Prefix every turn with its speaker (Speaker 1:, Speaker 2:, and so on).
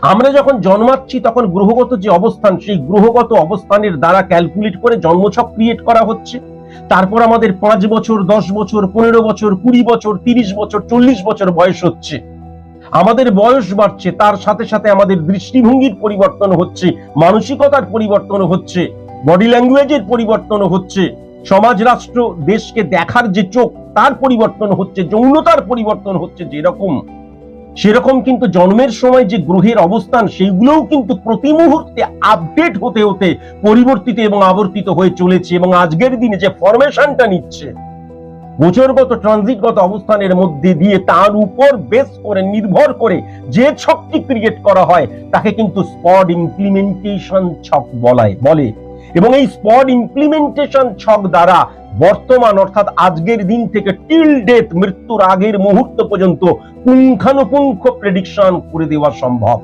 Speaker 1: আমরা যখন জন্মাচ্ছি তখন গ্রহগত যে অবস্থান, সেই গ্রহগত অবস্থানের দ্বারা ক্যালকুলেট করে জন্মছক ক্রিয়েট করা হচ্ছে। তারপর আমাদের 5 বছর, 10 বছর, 15 বছর, 20 বছর, 30 বছর, 40 বছর বয়স হচ্ছে। আমাদের বয়স বাড়ছে, তার সাথে সাথে আমাদের দৃষ্টিভঙ্গির পরিবর্তন হচ্ছে, মানসিকতার পরিবর্তন হচ্ছে, বডি ল্যাঙ্গুয়েজের পরিবর্তন হচ্ছে, সমাজ রাষ্ট্র দেশকে দেখার যে চোখ তার পরিবর্তন হচ্ছে, যৌনতার পরিবর্তন হচ্ছে। যেরকম সেরকম কিন্তু জন্মের সময় যে গ্রহের অবস্থান সেইগুলোও কিন্তু প্রতি মুহূর্তে আপডেট হতে হতে পরিবর্তিত এবং আবর্তিত হয়ে চলেছে। এবং আজকের দিনে যে ফরমেশনটা নিচ্ছে গোচরগত ট্রানজিটগত অবস্থানের মধ্যে দিয়ে, তার উপর বেস করে নির্ভর করে যে ছকটি ক্রিয়েট করা হয় তাকে কিন্তু স্পট ইমপ্লিমেন্টেশন ছক বলে। এবং এই স্পট ইমপ্লিমেন্টেশন ছক দ্বারা বর্তমান অর্থাৎ আজকের দিন থেকে টিল ডেথ, মৃত্যুর আগের মুহূর্ত পর্যন্ত পুঙ্খানুপুঙ্খ প্রেডিকশন করে দেওয়া সম্ভব।